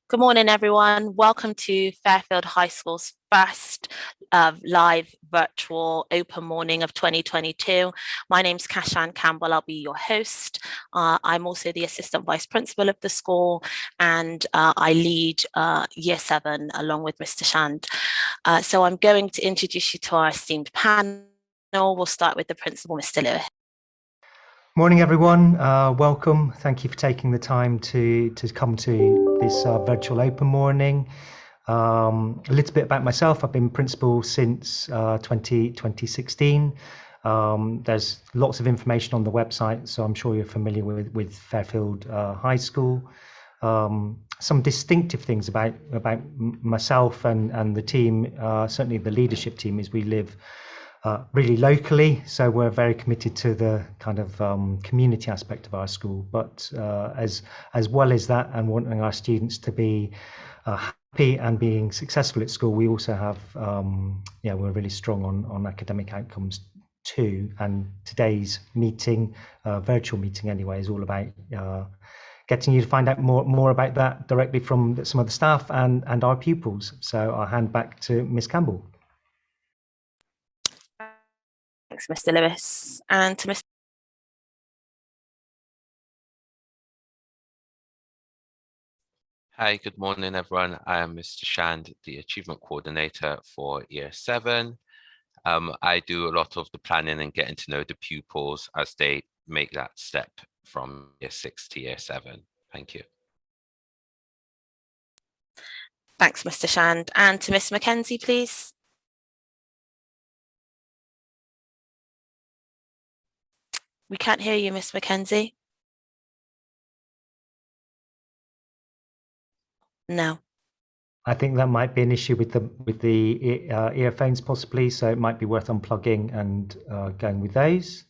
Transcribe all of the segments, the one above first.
Good morning, everyone. Welcome to Fairfield High School's first live virtual open morning of 2022. My name's Kashan Campbell. I'll be your host. I'm also the Assistant Vice Principal of the school, and I lead Year 7 along with Mr. Shand. So I'm going to introduce you to our esteemed panel. We'll start with the Principal, Mr. Lewis. Morning, everyone. Welcome. Thank you for taking the time to come to this virtual open morning. A little bit about myself. I've been principal since 2016. There's lots of information on the website, so I'm sure you're familiar with Fairfield High School. Some distinctive things about myself and the team, certainly the leadership team, is we live really locally, so we're very committed to the kind of community aspect of our school. But as well as that, and wanting our students to be happy and being successful at school, we also have we're really strong on academic outcomes too. And today's meeting, virtual meeting anyway, is all about getting you to find out more about that directly from some of the staff and our pupils. So I'll hand back to Miss Campbell. Thanks, Mr. Lewis. And to Mr. Hi, good morning, everyone. I am Mr. Shand, the Achievement Coordinator for Year 7. I do a lot of the planning and getting to know the pupils as they make that step from Year 6 to Year 7. Thank you. Thanks, Mr. Shand. And to Miss Mackenzie, please. We can't hear you, Miss Mackenzie. No. I think that might be an issue with the earphones possibly, so it might be worth unplugging and going with those.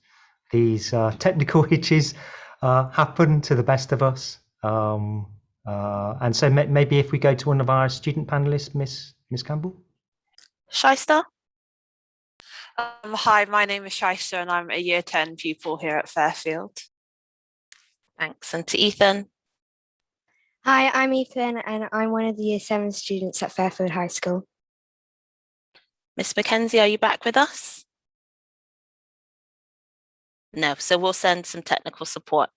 These technical hitches happen to the best of us, and so maybe if we go to one of our student panelists, Miss Campbell. Shyster? Hi, my name is Shyster and I'm a Year 10 pupil here at Fairfield. Thanks. And to Ethan? Hi, I'm Ethan and I'm one of the Year 7 students at Fairfield High School. Miss Mackenzie, are you back with us? No, so we'll send some technical support.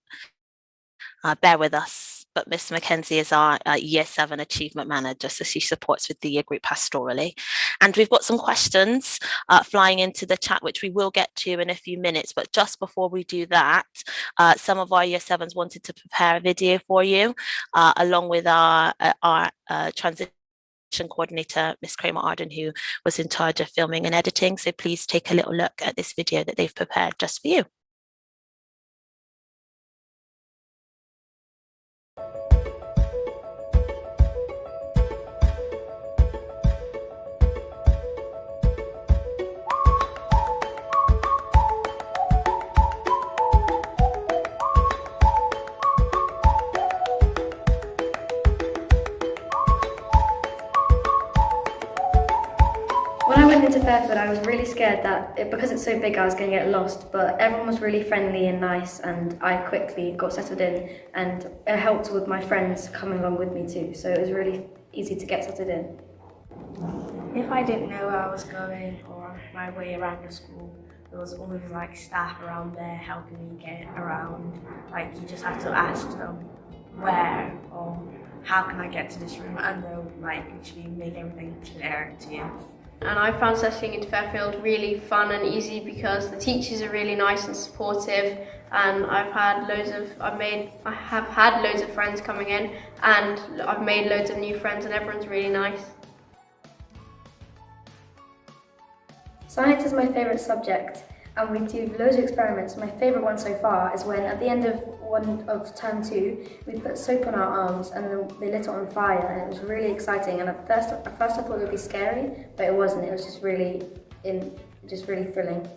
Bear with us. But Miss Mackenzie is our Year 7 Achievement Manager, so she supports with the year group pastorally. And we've got some questions flying into the chat, which we will get to in a few minutes. But just before we do that, some of our Year 7s wanted to prepare a video for you, along with our transition coordinator, Miss Kramer Arden, who was in charge of filming and editing. So please take a little look at this video that they've prepared just for you. When I went into Fairfield, I was really scared that because it's so big, I was going to get lost, but everyone was really friendly and nice, and I quickly got settled in, and it helped with my friends coming along with me too, so it was really easy to get settled in. If I didn't know where I was going or my way around the school, there was always like staff around there helping me get around. Like you just have to ask them where or how can I get to this room, and they'll like literally make everything clear to you. And I found settling into Fairfield really fun and easy because the teachers are really nice and supportive, and I have had loads of friends coming in, and I've made loads of new friends, and everyone's really nice. Science is my favourite subject, and we do loads of experiments. My favourite one so far is when at the end of term 2 we put soap on our arms and then they lit it on fire, and it was really exciting. And at first I thought it would be scary, but it wasn't. It was just really thrilling.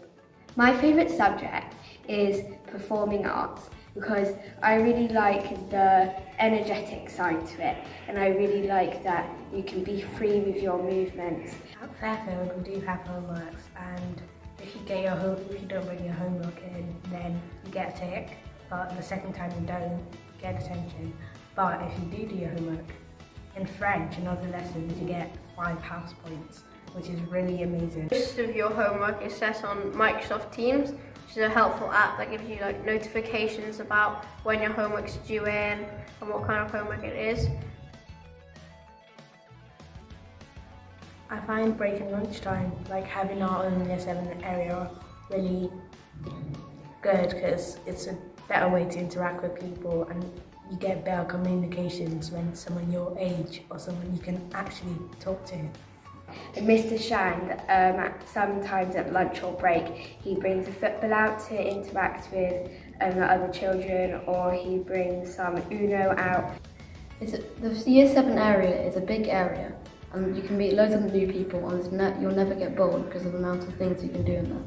My favourite subject is performing arts because I really like the energetic side to it, and I really like that you can be free with your movements. At Fairfield we do have homeworks, and if you don't bring your homework in, then you get a tick. But the second time you don't, you get detention. But if you do your homework, In French and other lessons, you get 5 house points, which is really amazing. Most of your homework is set on Microsoft Teams, which is a helpful app that gives you like notifications about when your homework's due in and what kind of homework it is. I find break and lunchtime, like having our own Year 7 area, really good because it's a better way to interact with people and you get better communications when someone your age or someone you can actually talk to. Mr. Shand, sometimes at lunch or break, he brings a football out to interact with other children, or he brings some Uno out. The Year 7 area is a big area, and you can meet loads of new people, and you'll never get bored because of the amount of things you can do in there.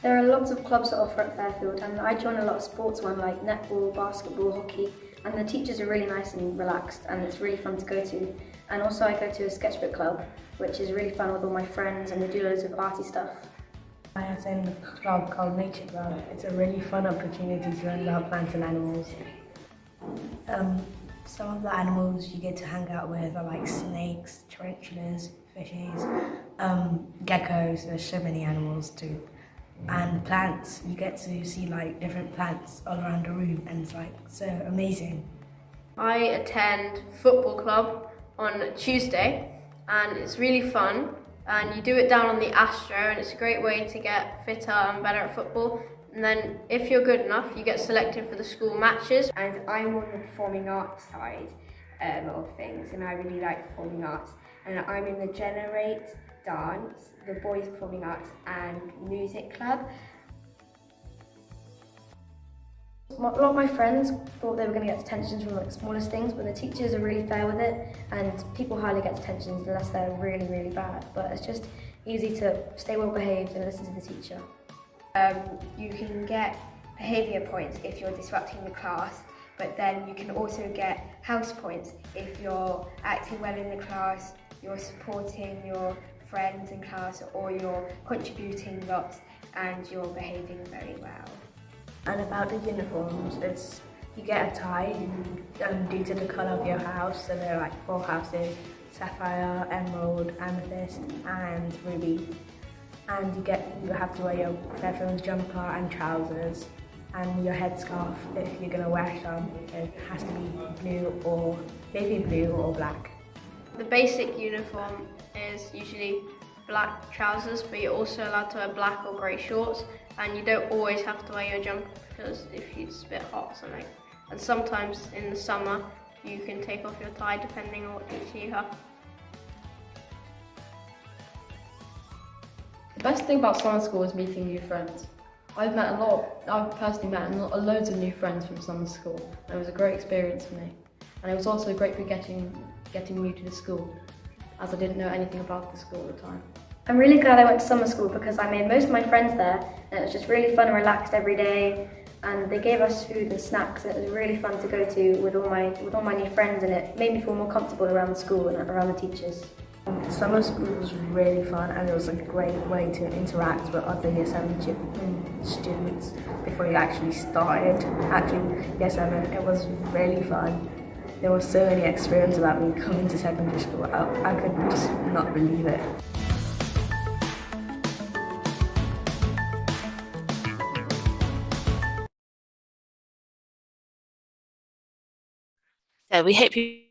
There are lots of clubs that offer at Fairfield, and I join a lot of sports ones like netball, basketball, hockey, and the teachers are really nice and relaxed, and it's really fun to go to. And also I go to a sketchbook club, which is really fun with all my friends, and we do loads of arty stuff. I attend a club called Nature Club. It's a really fun opportunity to learn about plants and animals. Some of the animals you get to hang out with are like snakes, tarantulas, fishes, geckos. There's so many animals too. And plants, you get to see like different plants all around the room, and it's like so amazing. I attend football club on Tuesday, and it's really fun, and you do it down on the Astro, and it's a great way to get fitter and better at football. And then if you're good enough, you get selected for the school matches. And I'm on the performing arts side of things, and I really like performing arts. And I'm in the Generate Dance, the Boys Performing Arts and Music Club. A lot of my friends thought they were going to get detentions from like smallest things, but the teachers are really fair with it, and people hardly get detentions unless they're really, really bad. But it's just easy to stay well behaved and listen to the teacher. You can get behaviour points if you're disrupting the class, but then you can also get house points if you're acting well in the class, you're supporting your friends in class, or you're contributing lots and you're behaving very well. And about the uniforms, you get a tie due to the colour of your house. So there are like 4 houses: sapphire, emerald, amethyst and ruby. And you have to wear your Fairfield jumper and trousers and your headscarf if you're going to wear some. It has to be blue or baby blue or black. The basic uniform is usually black trousers, but you're also allowed to wear black or grey shorts, and you don't always have to wear your jumper because if it's a bit hot or something. And sometimes in the summer you can take off your tie depending on what teacher you have. The best thing about summer school is meeting new friends. I've personally met loads of new friends from summer school, and it was a great experience for me. And it was also great for getting new to the school, as I didn't know anything about the school at the time. I'm really glad I went to summer school because I made most of my friends there, and it was just really fun and relaxed every day, and they gave us food and snacks, and it was really fun to go to with all my new friends, and it made me feel more comfortable around the school and around the teachers. Summer school was really fun, and it was a great way to interact with other Year 7 students before you actually started Year 7. It was really fun. There were so many experiences about me coming to secondary school. I could just not believe it. So we hope you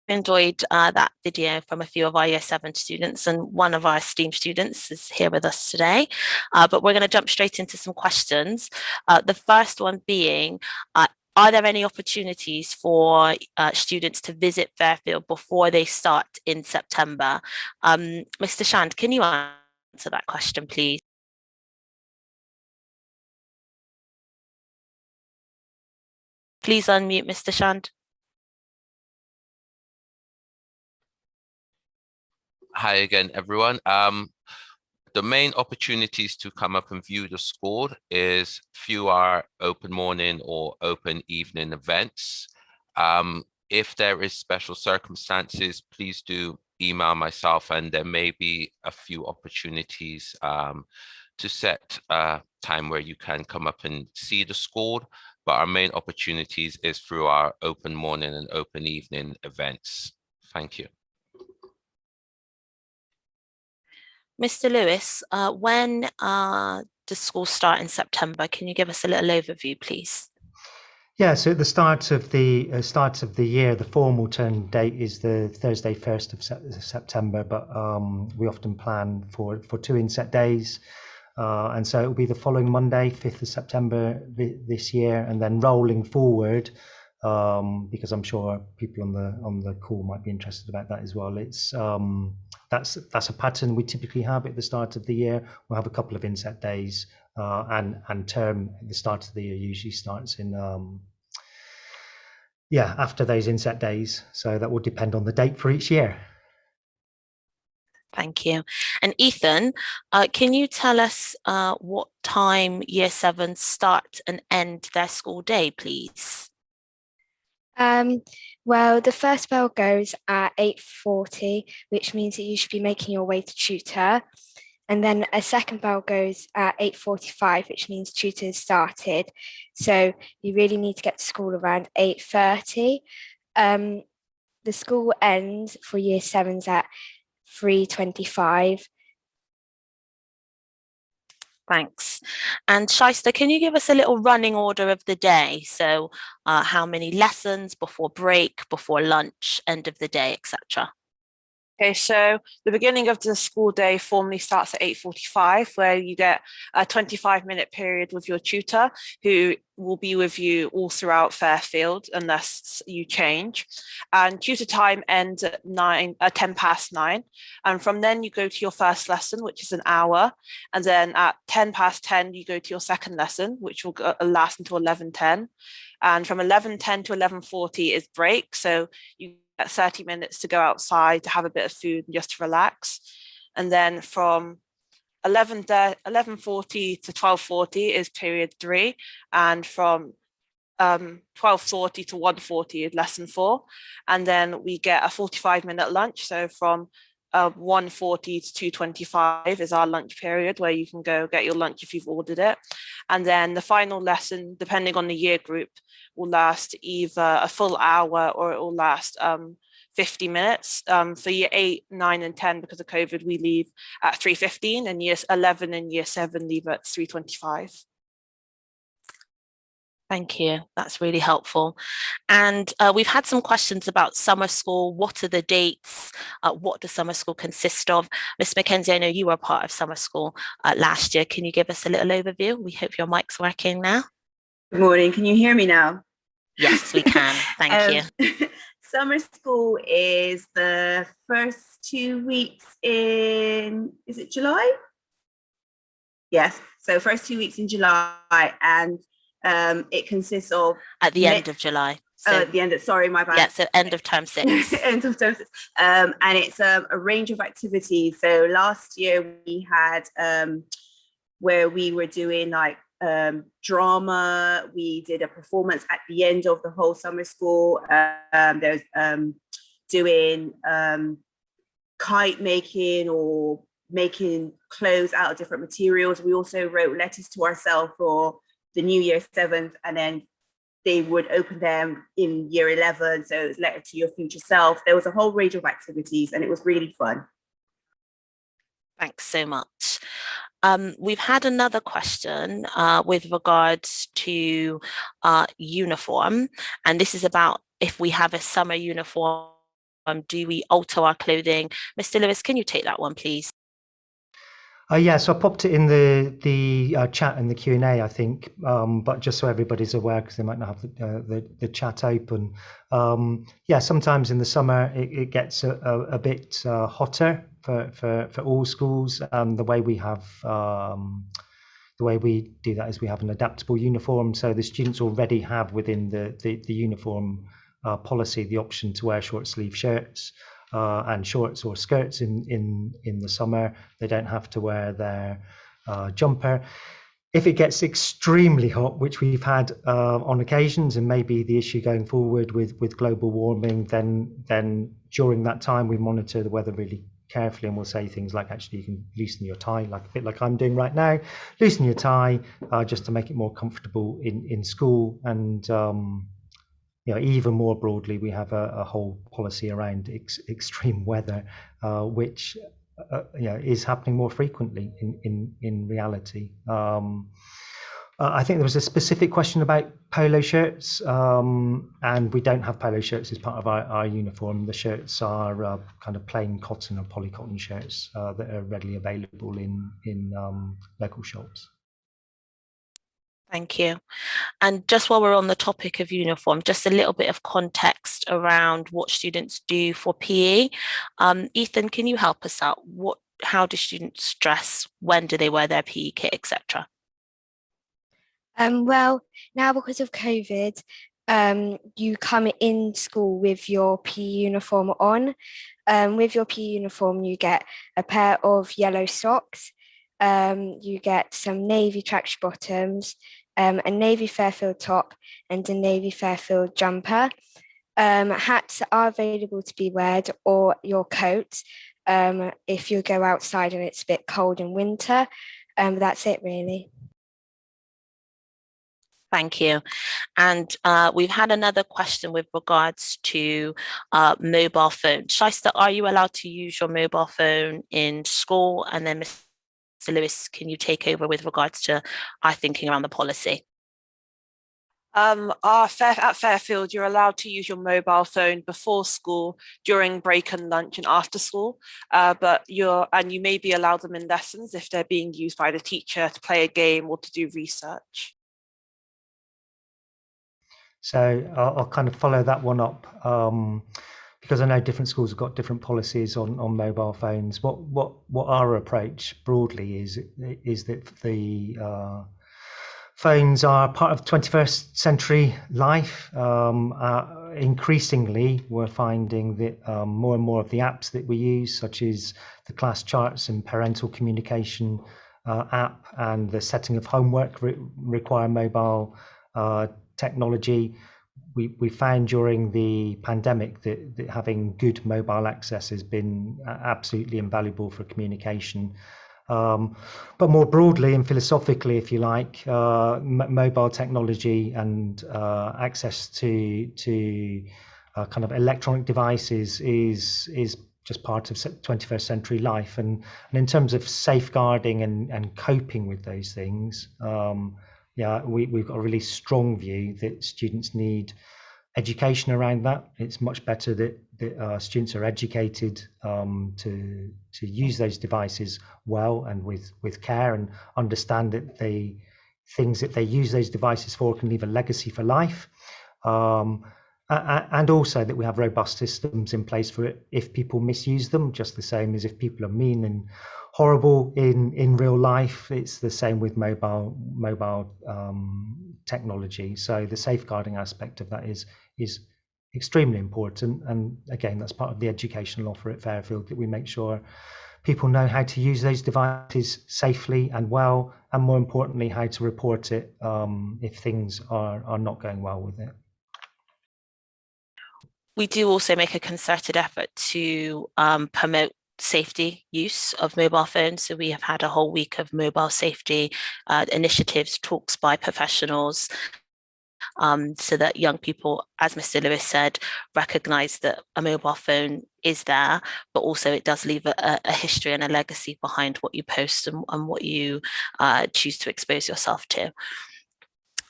enjoyed that video from a few of our Year 7 students, and one of our esteemed students is here with us today. But we're going to jump straight into some questions. The first one being, are there any opportunities for students to visit Fairfield before they start in September? Mr. Shand, can you answer that question, please? Please unmute, Mr. Shand. Hi again, everyone. The main opportunities to come up and view the school is few are open morning or open evening events. If there is special circumstances, please do email myself, and there may be a few opportunities to set a time where you can come up and see the school. but our main opportunities is through our open morning and open evening events. Thank you. Mr. Lewis, when does school start in September? Can you give us a little overview, please? Yeah, so at the start of the year, the formal term date is the Thursday, 1st of September, but we often plan for 2 inset days. And so it will be the following Monday, 5th of September this year, and then rolling forward, because I'm sure people on the call might be interested about that as well. It's that's a pattern we typically have at the start of the year. We'll have a couple of inset days, and term at the start of the year usually starts in after those inset days. So that will depend on the date for each year. Thank you. And Ethan, can you tell us what time Year 7 start and end their school day, please? Well, the first bell goes at 8:40, which means that you should be making your way to tutor. And then a second bell goes at 8:45, which means tutor has started. So you really need to get to school around 8:30. The school ends for Year 7s at 3:25. Thanks. And Shaista, can you give us a little running order of the day? So how many lessons, before break, before lunch, end of the day, etc.? Okay, so the beginning of the school day formally starts at 8:45, where you get a 25-minute period with your tutor, who will be with you all throughout Fairfield unless you change. And tutor time ends at 10:09. And from then you go to your first lesson, which is an hour. And then at 10:10, you go to your second lesson, which will last until 11:10. And from 11:10 to 11:40 is break. So you 30 minutes to go outside to have a bit of food and just to relax. And then from 11:40 to 12:40 is period 3, and from 12:40 to 1:40 is lesson 4, and then we get a 45-minute lunch. So from 1:40 to 2:25 is our lunch period, where you can go get your lunch if you've ordered it. And then the final lesson, depending on the year group, will last either a full hour or it will last 50 minutes. For year 8, 9 and 10, because of COVID, we leave at 3:15, and years 11 and year 7 leave at 3:25. Thank you. That's really helpful. And we've had some questions about summer school. What are the dates? What does summer school consist of? Ms. Mackenzie, I know you were part of summer school last year. Can you give us a little overview? We hope your mic's working now. Good morning. Can you hear me now? Yes, we can. Thank you. Summer school is the first 2 weeks in, is it July? Yes. So first 2 weeks in July, and it consists of at the end of July. So, at the end of, sorry, my bad. Yeah, so end of term 6. End of term 6. And it's a range of activities. So last year we had where we were doing like drama. We did a performance at the end of the whole summer school. There's doing kite making or making clothes out of different materials. We also wrote letters to ourselves for the new year 7th, and then they would open them in year 11. So it was letter to your future self. There was a whole range of activities, and it was really fun. Thanks so much. We've had another question with regards to uniform, and this is about if we have a summer uniform, do we alter our clothing? Mr. Lewis, can you take that one, please? Yeah, so I popped it in the chat and the Q&A, I think, but just so everybody's aware, because they might not have the chat open. Yeah, sometimes in the summer it gets a bit hotter for all schools. The way we have the way we do that is we have an adaptable uniform. So the students already have within the uniform policy the option to wear short sleeve shirts. And shorts or skirts in the summer. They don't have to wear their jumper. If it gets extremely hot, which we've had on occasions, and maybe the issue going forward with global warming, then during that time we monitor the weather really carefully, and we'll say things like, actually, you can loosen your tie, like a bit like I'm doing right now. Loosen your tie just to make it more comfortable in school. And even more broadly, we have a whole policy around extreme weather, which is happening more frequently in reality. I think there was a specific question about polo shirts, and we don't have polo shirts as part of our uniform. The shirts are kind of plain cotton or polycotton shirts that are readily available in local shops. Thank you. And just while we're on the topic of uniform, just a little bit of context around what students do for PE. Ethan, can you help us out? How do students dress? When do they wear their PE kit, etc.? Well, now because of COVID, you come in school with your PE uniform on. With your PE uniform, you get a pair of yellow socks, you get some navy tracksuit bottoms, a navy Fairfield top, and a navy Fairfield jumper. Hats are available to be worn, or your coat if you go outside and it's a bit cold in winter. That's it, really. Thank you. And we've had another question with regards to mobile phone. Shaista, are you allowed to use your mobile phone in school? And then Mr. Lewis, can you take over with regards to our thinking around the policy? At Fairfield, you're allowed to use your mobile phone before school, during break and lunch, and after school. But you may be allowed them in lessons if they're being used by the teacher to play a game or to do research. So I'll kind of follow that one up because I know different schools have got different policies on mobile phones. What our approach broadly is that the phones are part of 21st century life. Increasingly, we're finding that more and more of the apps that we use, such as the class charts and parental communication app and the setting of homework require mobile technology. We found during the pandemic that having good mobile access has been absolutely invaluable for communication. But more broadly and philosophically, if you like, mobile technology and access to kind of electronic devices is just part of 21st century life. And in terms of safeguarding and coping with those things, we've got a really strong view that students need education around that. It's much better that students are educated to use those devices well and with care, and understand that the things that they use those devices for can leave a legacy for life. And also that we have robust systems in place for it if people misuse them, just the same as if people are mean and horrible in real life. It's the same with mobile technology. So the safeguarding aspect of that is extremely important. And again, that's part of the educational offer at Fairfield, that we make sure people know how to use those devices safely and well, and more importantly, how to report it if things are not going well with it. We do also make a concerted effort to promote safety use of mobile phones. So we have had a whole week of mobile safety initiatives, talks by professionals, so that young people, as Mr. Lewis said, recognise that a mobile phone is there, but also it does leave a history and a legacy behind what you post and what you choose to expose yourself to.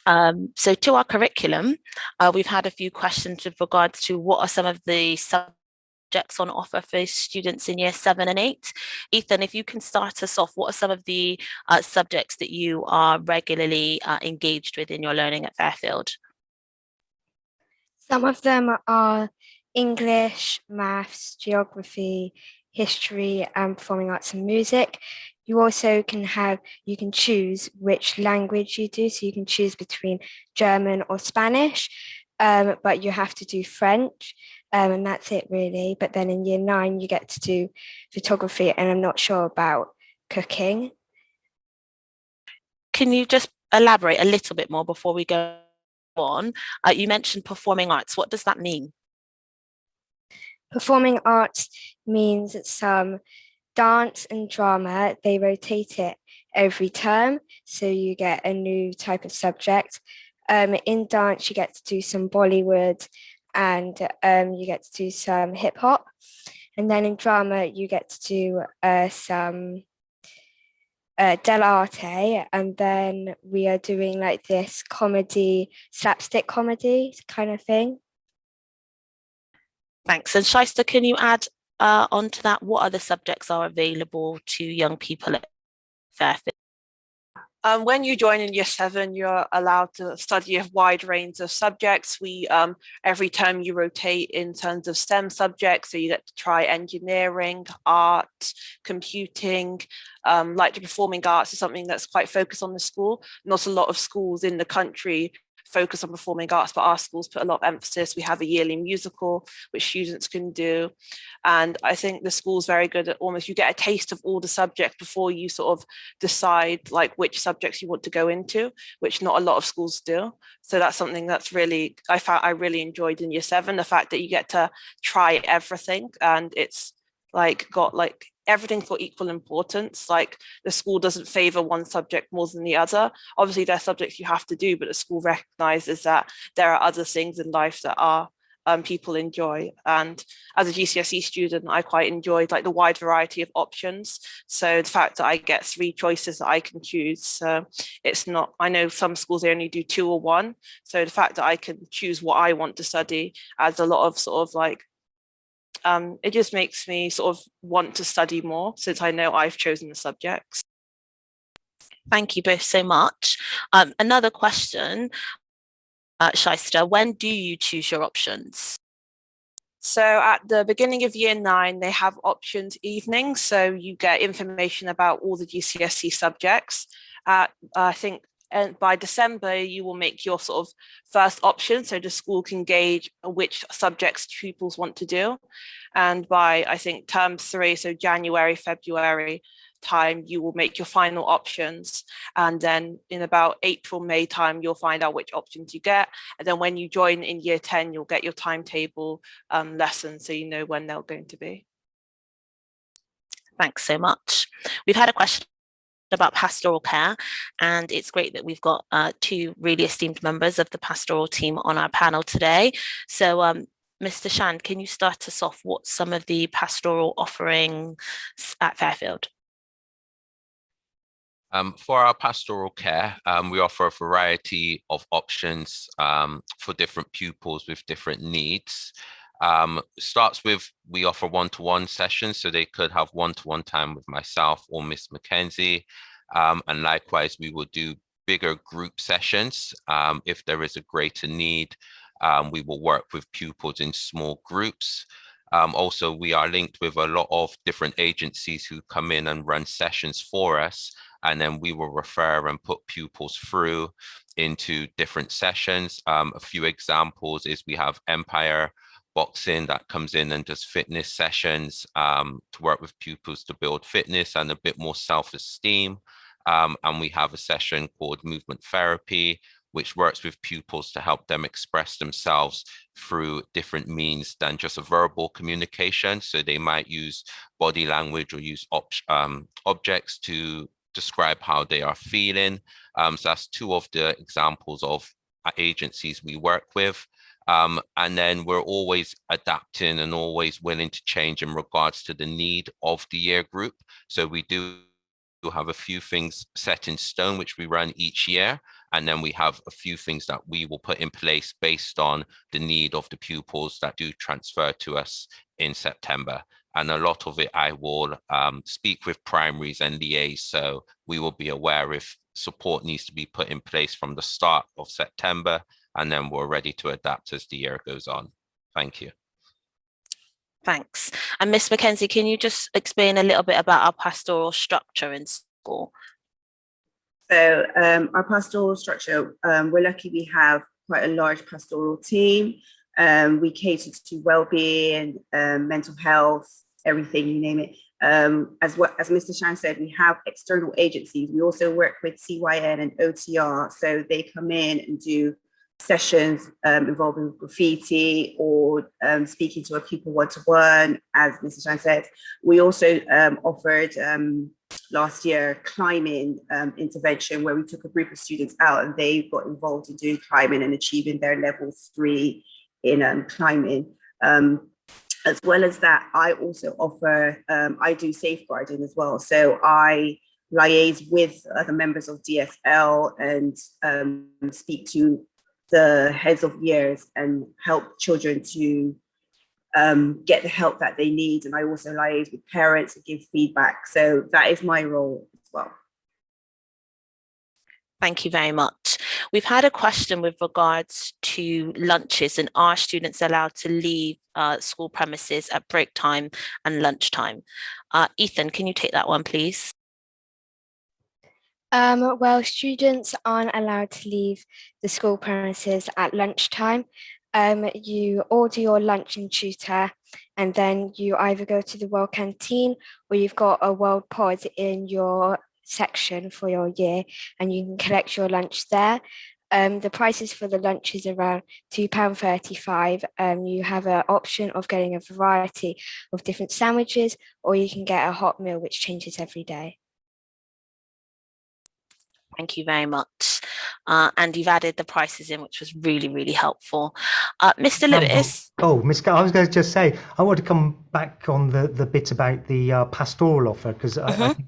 So to our curriculum, we've had a few questions with regards to what are some of the subjects on offer for students in year 7 and 8. Ethan, if you can start us off, what are some of the subjects that you are regularly engaged with in your learning at Fairfield? Some of them are English, maths, geography, history, and performing arts and music. You also can choose which language you do. So you can choose between German or Spanish, but you have to do French, and that's it really. But then in year 9, you get to do photography, and I'm not sure about cooking. Can you just elaborate a little bit more before we go on? You mentioned performing arts. What does that mean? Performing arts means some dance and drama. They rotate it every term, so you get a new type of subject. In dance, you get to do some Bollywood and you get to do some hip hop. And then in drama, you get to do some dell'arte, and then we are doing like this comedy, slapstick comedy kind of thing. Thanks. And Shaista, can you add onto that? What other subjects are available to young people at Fairfield? When you join in year 7, you're allowed to study a wide range of subjects. We every term you rotate in terms of STEM subjects, so you get to try engineering, art, computing. Like the performing arts is something that's quite focused on the school. Not a lot of schools in the country focus on performing arts, but our schools put a lot of emphasis. We have a yearly musical which students can do, and I think the school's very good at almost, you get a taste of all the subjects before you sort of decide like which subjects you want to go into, which not a lot of schools do. So that's something that's really, I found I really enjoyed in year 7, the fact that you get to try everything, and it's like got like everything for equal importance. Like the school doesn't favor one subject more than the other. Obviously there are subjects you have to do, but the school recognizes that there are other things in life that are people enjoy. And as a GCSE student, I quite enjoyed like the wide variety of options. So the fact that I get 3 choices that I can choose. So it's not, I know some schools they only do 2 or 1. So the fact that I can choose what I want to study adds a lot of sort of like, it just makes me sort of want to study more since I know I've chosen the subjects. Thank you both so much. Another question, Shaista, when do you choose your options? So at the beginning of year 9, they have options evenings. So you get information about all the GCSE subjects. I think and by December, you will make your sort of first option. So the school can gauge which subjects pupils want to do. And by, I think, term 3, so January, February time, you will make your final options. And then in about April, May time, you'll find out which options you get. And then when you join in year 10, you'll get your timetable lessons, so you know when they're going to be. Thanks so much. We've had a question about pastoral care, and it's great that we've got 2 really esteemed members of the pastoral team on our panel today. So Mr. Shand, can you start us off? What's some of the pastoral offerings at Fairfield? For our pastoral care, we offer a variety of options for different pupils with different needs. Starts with, we offer one-to-one sessions, so they could have one-to-one time with myself or Miss Mackenzie. And likewise, we will do bigger group sessions. If there is a greater need, we will work with pupils in small groups. Also, we are linked with a lot of different agencies who come in and run sessions for us, and then we will refer and put pupils through into different sessions. A few examples is we have Empire Boxing that comes in and does fitness sessions to work with pupils to build fitness and a bit more self-esteem. And we have a session called Movement Therapy, which works with pupils to help them express themselves through different means than just a verbal communication. So they might use body language or use objects to describe how they are feeling. So that's 2 of the examples of agencies we work with. And then we're always adapting and always willing to change in regards to the need of the year group. So we do have a few things set in stone, which we run each year. And then we have a few things that we will put in place based on the need of the pupils that do transfer to us in September. And a lot of it, I will speak with primaries and liaise. So we will be aware if support needs to be put in place from the start of September, and then we're ready to adapt as the year goes on. Thank you. Thanks. And Miss Mackenzie, can you just explain a little bit about our pastoral structure in school? So our pastoral structure, we're lucky we have quite a large pastoral team. We cater to well-being, mental health, everything, you name it. As Mr. Shand said, we have external agencies. We also work with CYN and OTR, so they come in and do sessions involving graffiti or speaking to a pupil one-to-one, as Mrs. Chan said. We also offered last year climbing intervention, where we took a group of students out and they got involved in doing climbing and achieving their level 3 in climbing. As well as that, I also offer, I do safeguarding as well. So I liaise with other members of DSL and speak to the heads of years and help children to get the help that they need. And I also liaise with parents and give feedback. So that is my role as well. Thank you very much. We've had a question with regards to lunches, and are students allowed to leave school premises at break time and lunchtime? Ethan, can you take that one, please? Well, students aren't allowed to leave the school premises at lunchtime. You order your lunch and tutor, and then you either go to the World Canteen or you've got a World Pod in your section for your year, and you can collect your lunch there. The prices for the lunch is around £2.35. You have an option of getting a variety of different sandwiches, or you can get a hot meal which changes every day. Thank you very much. And you've added the prices in, which was really, really helpful. Mr. Lewis. Miss Campbell, I was going to just say, I want to come back on the bit about the pastoral offer, because I think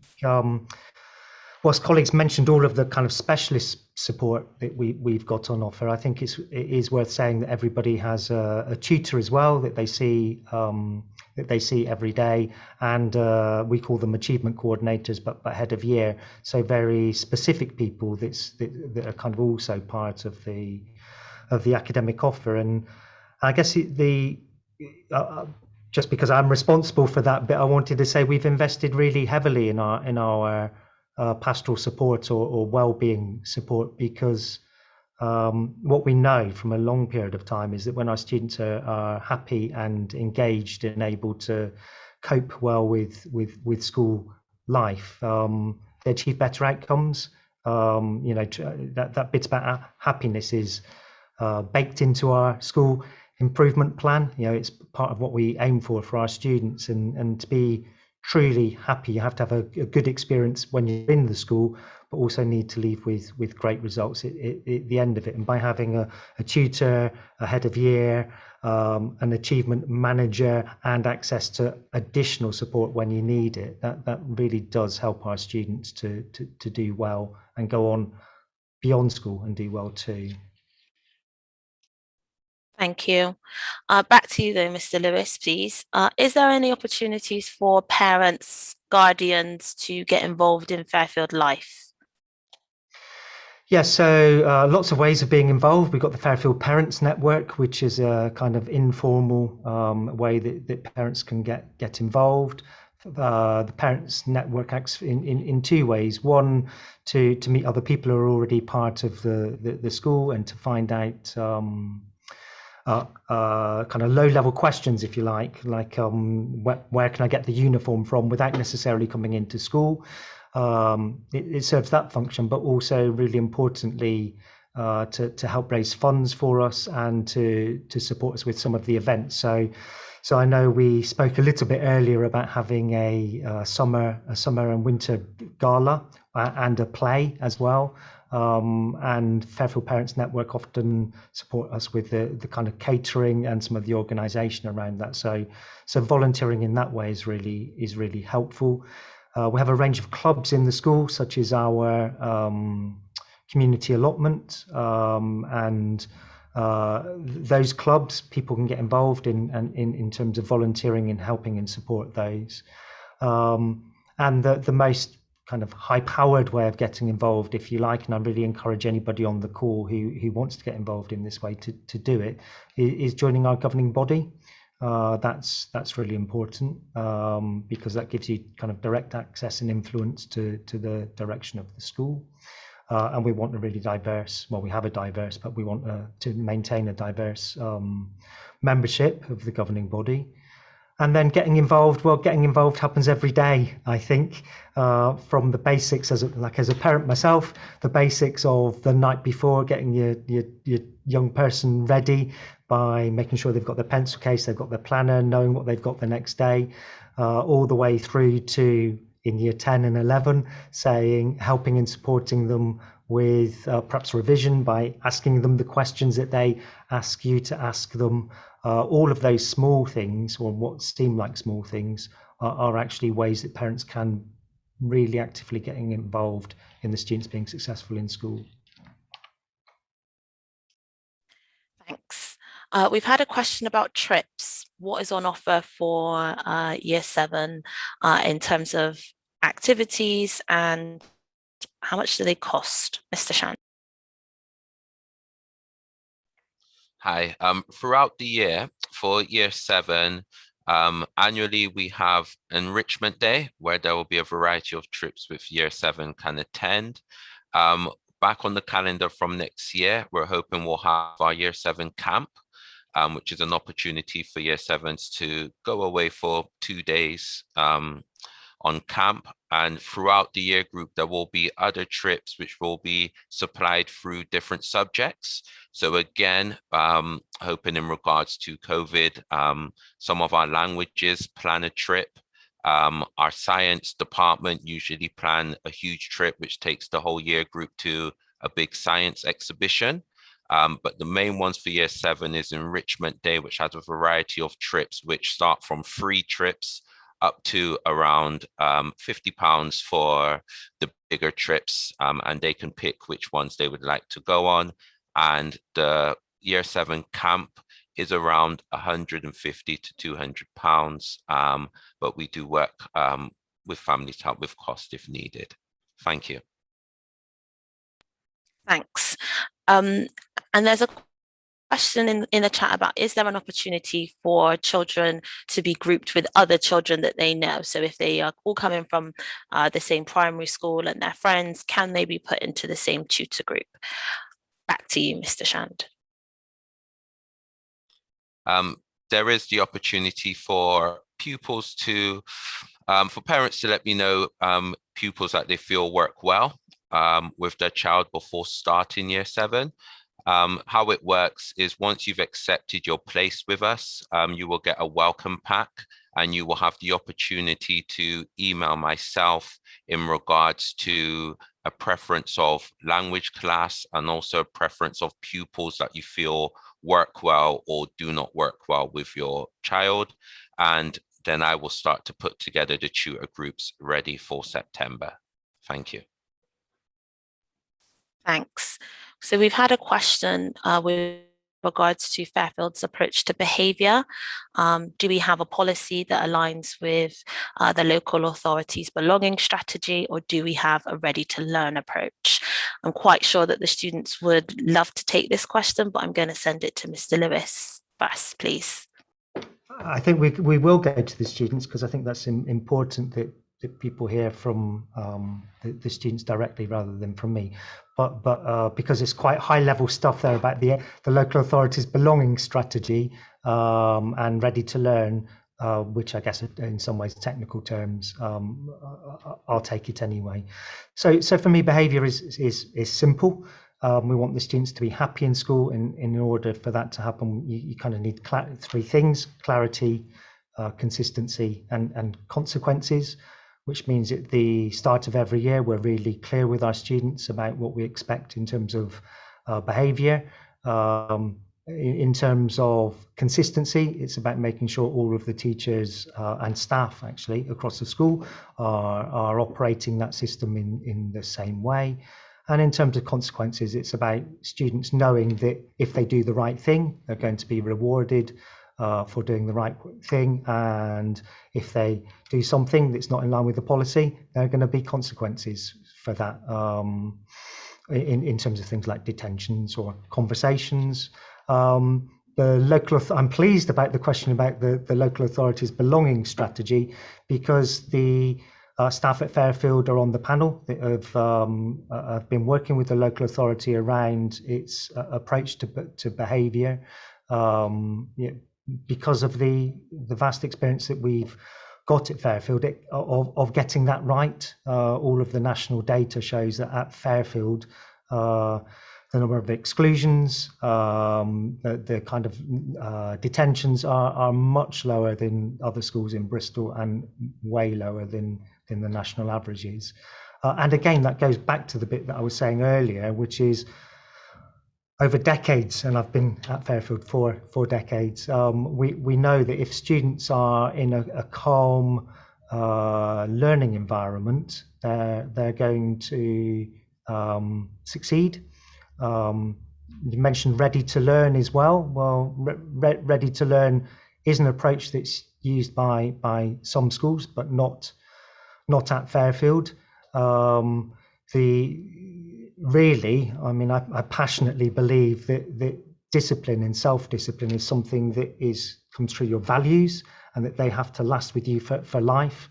whilst colleagues mentioned all of the kind of specialist support that we've got on offer, I think it is worth saying that everybody has a tutor as well that they see every day, and we call them achievement coordinators, but head of year, so very specific people that are kind of also part of the academic offer. And I guess just because I'm responsible for that bit, I wanted to say we've invested really heavily in our pastoral support or well-being support, because what we know from a long period of time is that when our students are happy and engaged and able to cope well with school life, they achieve better outcomes. That bit about happiness is baked into our school improvement plan. It's part of what we aim for our students, and to be truly happy, you have to have a good experience when you're in the school, but also need to leave with great results at the end of it. And by having a tutor, a head of year, an achievement manager, and access to additional support when you need it, that really does help our students to do well and go on beyond school and do well too. Thank you. Back to you though, Mr. Lewis, please. Is there any opportunities for parents, guardians to get involved in Fairfield life? Yes, so lots of ways of being involved. We've got the Fairfield Parents Network, which is a kind of informal way that parents can get involved. The Parents Network acts in two ways. One, to meet other people who are already part of the school and to find out kind of low-level questions, if you like where can I get the uniform from without necessarily coming into school. It serves that function, but also really importantly to help raise funds for us and to support us with some of the events. So I know we spoke a little bit earlier about having a summer and winter gala and a play as well. And Fairfield Parents Network often support us with the kind of catering and some of the organisation around that. So volunteering in that way is really helpful. We have a range of clubs in the school, such as our community allotment, and those clubs, people can get involved in terms of volunteering and helping and support those. And the most kind of high-powered way of getting involved, if you like, and I really encourage anybody on the call who wants to get involved in this way to do it, is joining our governing body. That's really important because that gives you kind of direct access and influence to the direction of the school. And we want a really diverse, well, we have a diverse, but we want to maintain a diverse membership of the governing body. And then getting involved, well, getting involved happens every day, I think, from the basics as a parent myself, the basics of the night before, getting your young person ready by making sure they've got their pencil case, they've got their planner, knowing what they've got the next day, all the way through to in year 10 and 11, helping and supporting them with perhaps revision by asking them the questions that they ask you to ask them. All of those small things, or what seem like small things, are actually ways that parents can really actively getting involved in the students being successful in school. Thanks. We've had a question about trips. What is on offer for year 7 in terms of activities, and how much do they cost? Mr. Shand. Hi. Throughout the year for year 7, annually we have Enrichment Day, where there will be a variety of trips with year 7 can attend. Back on the calendar from next year, we're hoping we'll have our year 7 camp, which is an opportunity for year 7s to go away for 2 days on camp. And throughout the year group, there will be other trips which will be supplied through different subjects. So again, hoping in regards to COVID, some of our languages plan a trip. Our science department usually plan a huge trip, which takes the whole year group to a big science exhibition. But the main ones for year 7 is Enrichment Day, which has a variety of trips, which start from free trips up to around £50 for the bigger trips, and they can pick which ones they would like to go on. And the year 7 camp is around £150 to £200, but we do work with families to help with cost if needed. Thank you. Thanks. And there's a question in the chat about, is there an opportunity for children to be grouped with other children that they know? So if they are all coming from the same primary school and they're friends, can they be put into the same tutor group? Back to you, Mr. Shand. There is the opportunity for pupils to, for parents to let me know pupils that they feel work well with their child before starting year 7. How it works is once you've accepted your place with us, you will get a welcome pack, and you will have the opportunity to email myself in regards to a preference of language class and also a preference of pupils that you feel work well or do not work well with your child. And then I will start to put together the tutor groups ready for September. Thank you. Thanks. So we've had a question with regards to Fairfield's approach to behaviour. Do we have a policy that aligns with the local authorities' belonging strategy, or do we have a ready to learn approach? I'm quite sure that the students would love to take this question, but I'm going to send it to Mr. Lewis first, please. I think we will go to the students, because I think that's important that people hear from the students directly rather than from me. But because it's quite high level stuff there about the local authorities' belonging strategy and ready to learn, which I guess in some ways technical terms, I'll take it anyway. So for me, behaviour is simple. We want the students to be happy in school, and in order for that to happen, you kind of need 3 things: clarity, consistency, and consequences. Which means at the start of every year, we're really clear with our students about what we expect in terms of behaviour. In terms of consistency, it's about making sure all of the teachers and staff actually across the school are operating that system in the same way. And in terms of consequences, it's about students knowing that if they do the right thing, they're going to be rewarded for doing the right thing, and if they do something that's not in line with the policy, there are going to be consequences for that, in terms of things like detentions or conversations. I'm pleased about the question about the local authorities' belonging strategy, because the staff at Fairfield are on the panel that have been working with the local authority around its approach to behaviour. because of the vast experience that we've got at Fairfield of getting that right. All of the national data shows that at Fairfield, the number of exclusions, the kind of detentions are much lower than other schools in Bristol and way lower than the national averages. And again, that goes back to the bit that I was saying earlier, which is over decades, and I've been at Fairfield for 4 decades, we know that if students are in a calm learning environment, they're going to succeed. You mentioned ready to learn as well. Well, ready to learn is an approach that's used by some schools, but not at Fairfield. Really, I mean, I passionately believe that discipline and self-discipline is something that comes through your values, and that they have to last with you for life.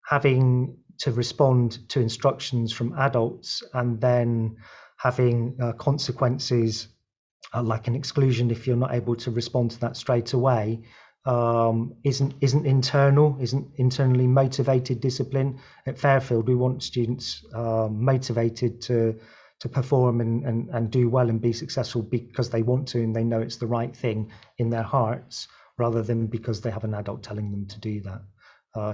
Having to respond to instructions from adults and then having consequences like an exclusion if you're not able to respond to that straight away isn't internally motivated discipline. At Fairfield, we want students motivated to perform and do well and be successful because they want to and they know it's the right thing in their hearts, rather than because they have an adult telling them to do that.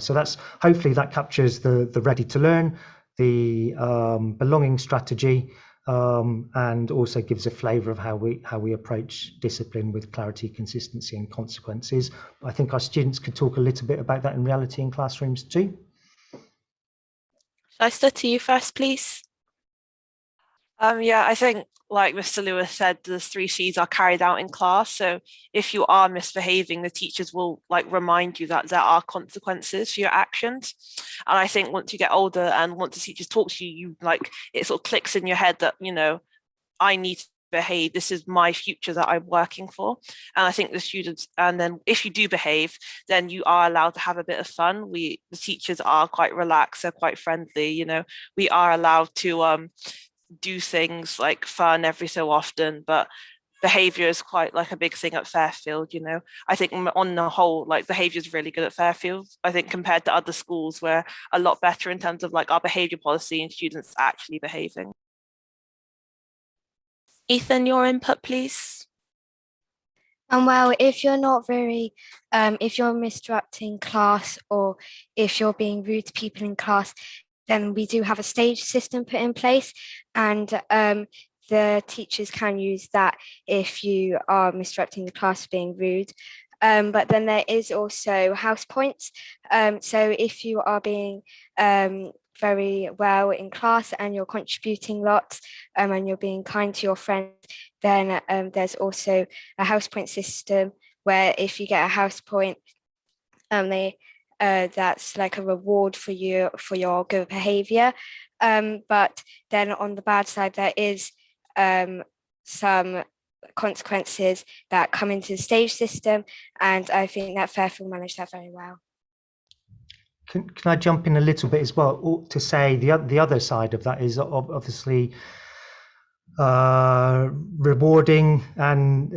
So that's, hopefully that captures the ready to learn, the belonging strategy, and also gives a flavour of how we approach discipline with clarity, consistency and consequences. I think our students could talk a little bit about that in reality in classrooms too. Shall I start to you first, please? Yeah, I think, like Mr. Lewis said, the 3 C's are carried out in class. So if you are misbehaving, the teachers will remind you that there are consequences for your actions. And I think once you get older and once the teachers talk to you, it sort of clicks in your head that, I need to behave. This is my future that I'm working for. And I think the students, and then if you do behave, then you are allowed to have a bit of fun. The teachers are quite relaxed, they're quite friendly, we are allowed to do things like fun every so often, but behavior is quite a big thing at Fairfield. I think on the whole, behavior is really good at Fairfield. I think compared to other schools, we're a lot better in terms of our behavior policy and students actually behaving. Ethan, your input, please. Well, if you're not very, if you're misdirecting class, or if you're being rude to people in class, then we do have a stage system put in place, and the teachers can use that if you are misdirecting the class being rude. But then there is also house points. So if you are being very well in class and you're contributing lots and you're being kind to your friends, then there's also a house point system where if you get a house point, that's like a reward for you for your good behavior. But then on the bad side, there is some consequences that come into the stage system, and I think that Fairfield managed that very well. Can I jump in a little bit as well to say the other side of that is obviously rewarding and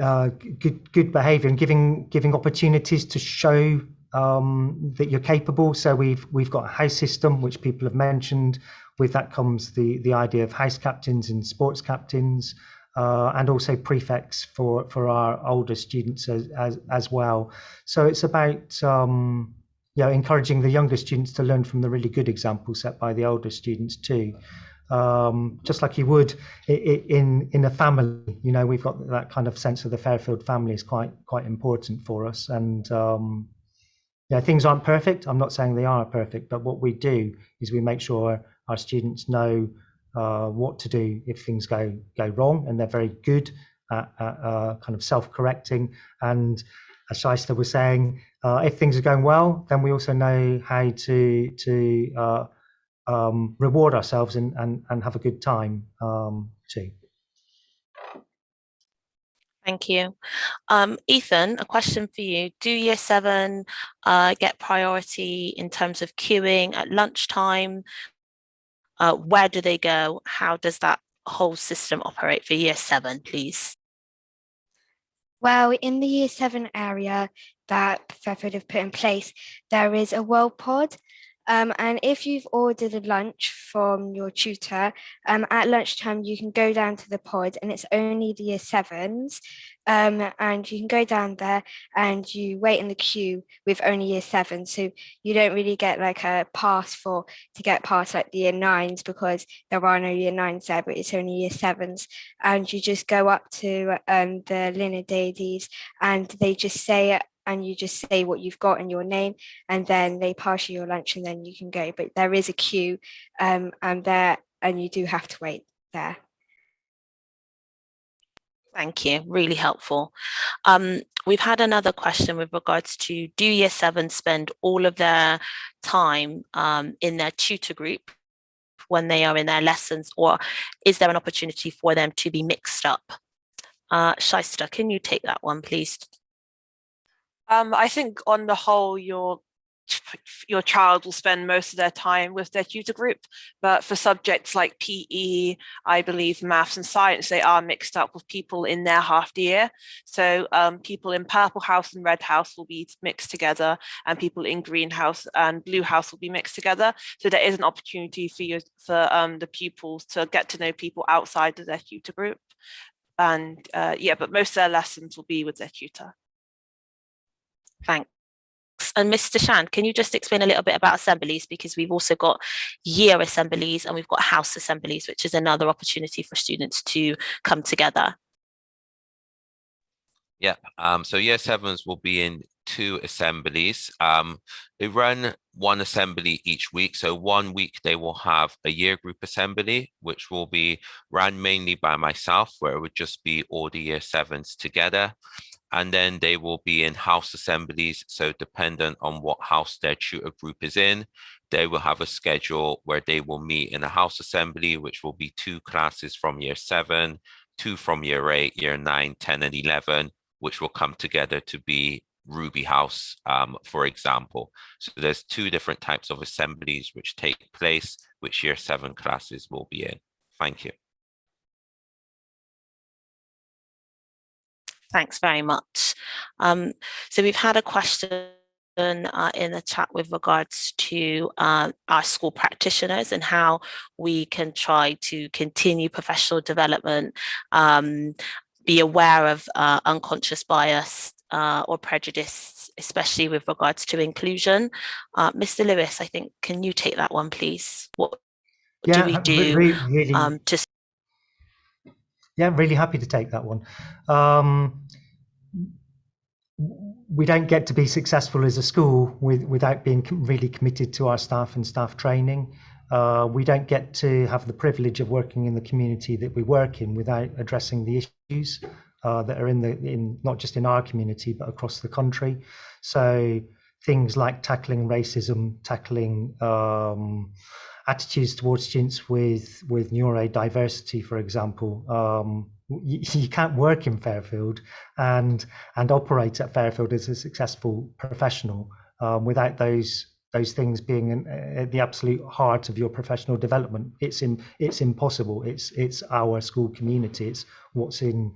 good behaviour and giving opportunities to show that you're capable. So we've got a house system which people have mentioned. With that comes the idea of house captains and sports captains, and also prefects for our older students as well. So it's about encouraging the younger students to learn from the really good examples set by the older students too. Just like you would in a family, we've got that kind of sense of the Fairfield family is quite important for us. And things aren't perfect. I'm not saying they are perfect, but what we do is we make sure our students know what to do if things go wrong, and they're very good at kind of self-correcting. And as Shaista was saying, if things are going well, then we also know how to reward ourselves and have a good time too. Thank you. Ethan, a question for you. Do Year 7 get priority in terms of queuing at lunchtime? Where do they go? How does that whole system operate for Year 7, please? Well, in the Year 7 area that Fairfield have put in place, there is a World Pod. And if you've ordered a lunch from your tutor, at lunchtime you can go down to the pod, and it's only the Year 7s. And you can go down there and you wait in the queue with only Year 7. So you don't really get like a pass to get past like the Year 9s, because there are no Year 9s there, but it's only Year 7s. And you just go up to the Lina Dailies, and they just say it, and you just say what you've got and your name, and then they pass you your lunch, and then you can go. But there is a queue, and you do have to wait there. Thank you, really helpful. We've had another question with regards to, do Year 7 spend all of their time in their tutor group when they are in their lessons, or is there an opportunity for them to be mixed up? Shaista, can you take that one, please? I think on the whole, your child will spend most of their time with their tutor group, but for subjects like PE, I believe maths and science, they are mixed up with people in their half year. So people in purple house and red house will be mixed together, and people in green house and blue house will be mixed together. So there is an opportunity for the pupils to get to know people outside of their tutor group. And but most of their lessons will be with their tutor. Thanks. And Mr. Shand, can you just explain a little bit about assemblies? Because we've also got year assemblies and we've got house assemblies, which is another opportunity for students to come together. Yeah, so Year 7s will be in 2 assemblies. They run 1 assembly each week. So 1 week they will have a year group assembly, which will be run mainly by myself, where it would just be all the Year 7s together. And then they will be in house assemblies. So dependent on what house their tutor group is in, they will have a schedule where they will meet in a house assembly, which will be 2 classes from Year 7, 2 from Year 8, Year 9, 10, and 11, which will come together to be Ruby House, for example. So there's 2 different types of assemblies which take place, which Year 7 classes will be in. Thank you. Thanks very much. So we've had a question in the chat with regards to our school practitioners and how we can try to continue professional development, be aware of unconscious bias or prejudice, especially with regards to inclusion. Mr. Lewis, I think, can you take that one, please? What do we do really, to... Yeah, really happy to take that one. We don't get to be successful as a school without being really committed to our staff and staff training. We don't get to have the privilege of working in the community that we work in without addressing the issues that are in not just in our community but across the country. So things like tackling racism, tackling attitudes towards students with neurodiversity, for example. You can't work in Fairfield and operate at Fairfield as a successful professional without those things being at the absolute heart of your professional development. It's impossible. It's our school community. It's what's in.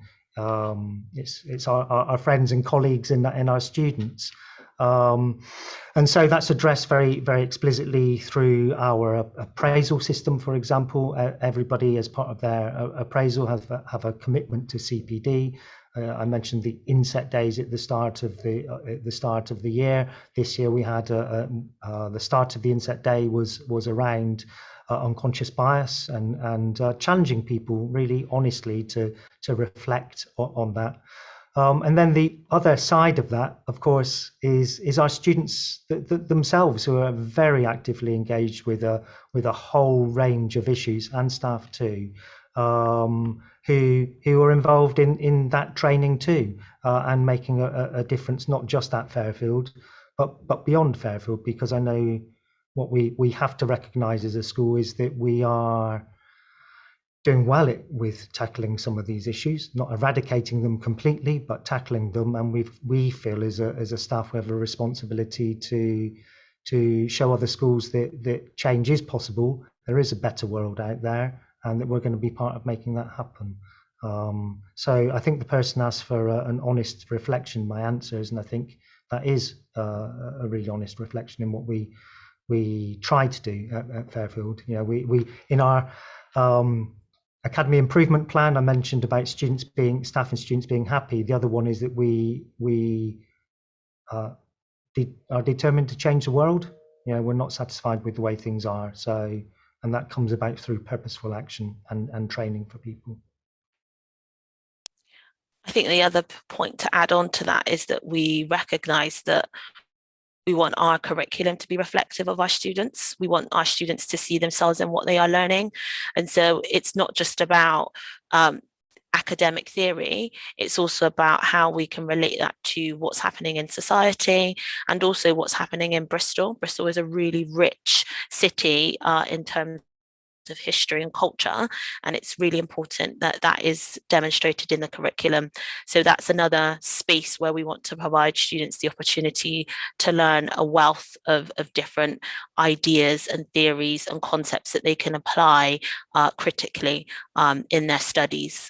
It's our friends and colleagues and our students. And so that's addressed very, very explicitly through our appraisal system, for example. Everybody, as part of their appraisal, have a commitment to CPD. I mentioned the inset days at the start of the year. This year we had the start of the inset day was around unconscious bias and challenging people really honestly to reflect on that. And then the other side of that, of course, is our students themselves, who are very actively engaged with a whole range of issues, and staff too, who are involved in that training too, and making a difference, not just at Fairfield, but beyond Fairfield, because I know what we have to recognise as a school is that we are doing well with tackling some of these issues, not eradicating them completely, but tackling them. And we feel as a staff we have a responsibility to show other schools that change is possible. There is a better world out there, and that we're going to be part of making that happen. So I think the person asked for an honest reflection of my answers, and I think that is a really honest reflection in what we try to do at Fairfield. You know, we in our academy improvement plan, I mentioned about staff and students being happy. The other one is that we are determined to change the world. You know, we're not satisfied with the way things are. So, and that comes about through purposeful action and training for people. I think the other point to add on to that is that we recognise that we want our curriculum to be reflective of our students. We want our students to see themselves in what they are learning. And so it's not just about academic theory, it's also about how we can relate that to what's happening in society and also what's happening in Bristol. Bristol is a really rich city in terms of history and culture, and it's really important that that is demonstrated in the curriculum. So that's another space where we want to provide students the opportunity to learn a wealth of different ideas and theories and concepts that they can apply critically in their studies.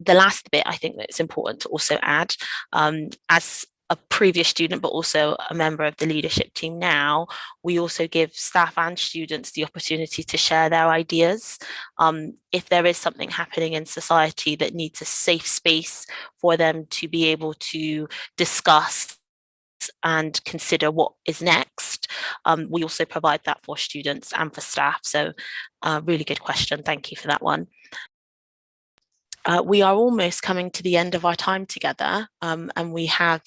The last bit I think that's important to also add, as a previous student, but also a member of the leadership team now, we also give staff and students the opportunity to share their ideas. If there is something happening in society that needs a safe space for them to be able to discuss and consider what is next, we also provide that for students and for staff. So really good question. Thank you for that one. We are almost coming to the end of our time together, and we have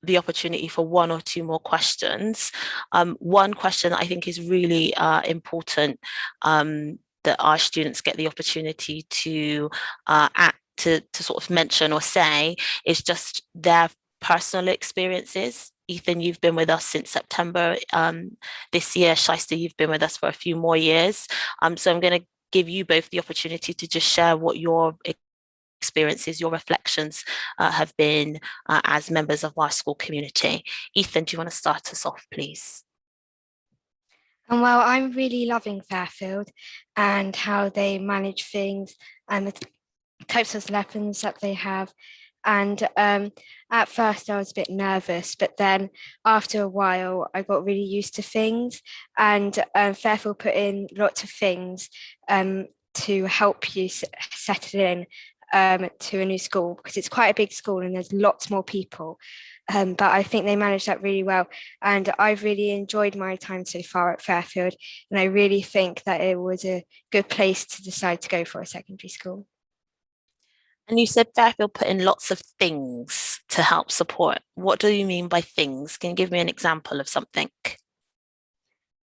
the opportunity for one or two more questions. One question that I think is really important that our students get the opportunity to sort of mention or say is just their personal experiences. Ethan, you've been with us since September this year. Shaista, you've been with us for a few more years. So I'm going to give you both the opportunity to just share what your experiences, your reflections have been as members of our school community. Ethan, do you want to start us off, please? Well, I'm really loving Fairfield and how they manage things and the types of lessons that they have. And at first I was a bit nervous, but then after a while I got really used to things, and Fairfield put in lots of things to help you settle in to a new school, because it's quite a big school and there's lots more people. But I think they managed that really well, and I've really enjoyed my time so far at Fairfield, and I really think that it was a good place to decide to go for a secondary school. And you said Fairfield put in lots of things to help support. What do you mean by things? Can you give me an example of something?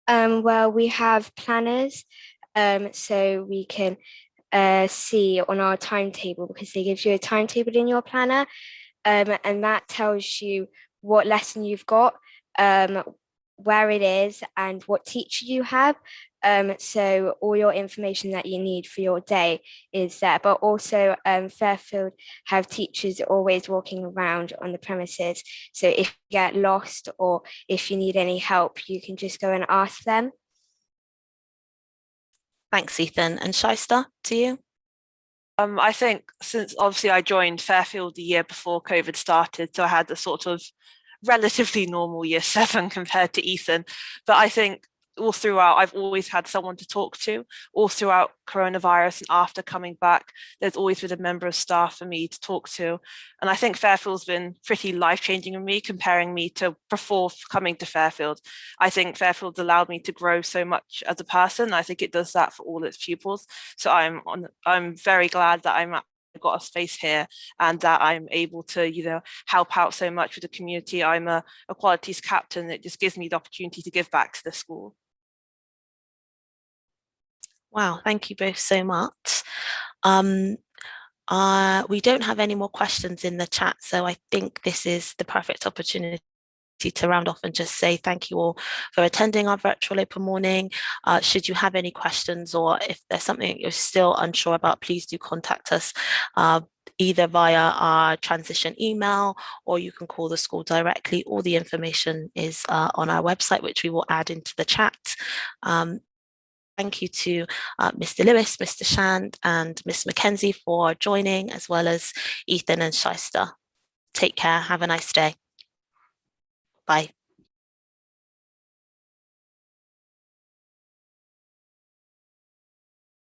Well, we have planners, so we can see on our timetable, because they give you a timetable in your planner, and that tells you what lesson you've got, where it is, and what teacher you have. So all your information that you need for your day is there. But also Fairfield have teachers always walking around on the premises. So if you get lost or if you need any help, you can just go and ask them. Thanks, Ethan. And Shaista, to you? I think since obviously I joined Fairfield the year before COVID started, so I had a sort of relatively normal year 7 compared to Ethan. But I think all throughout, I've always had someone to talk to. All throughout coronavirus and after coming back, there's always been a member of staff for me to talk to. And I think Fairfield's been pretty life-changing for me, comparing me to before coming to Fairfield. I think Fairfield's allowed me to grow so much as a person. I think it does that for all its pupils. So I'm very glad that I've got a space here and that I'm able to, help out so much with the community. I'm a qualities captain. It just gives me the opportunity to give back to the school. Wow, thank you both so much. We don't have any more questions in the chat, so I think this is the perfect opportunity to round off and just say thank you all for attending our virtual open morning. Should you have any questions, or if there's something you're still unsure about, please do contact us either via our transition email, or you can call the school directly. All the information is on our website, which we will add into the chat. Thank you to Mr. Lewis, Mr. Shand, and Miss Mackenzie for joining, as well as Ethan and Shyster. Take care. Have a nice day. Bye.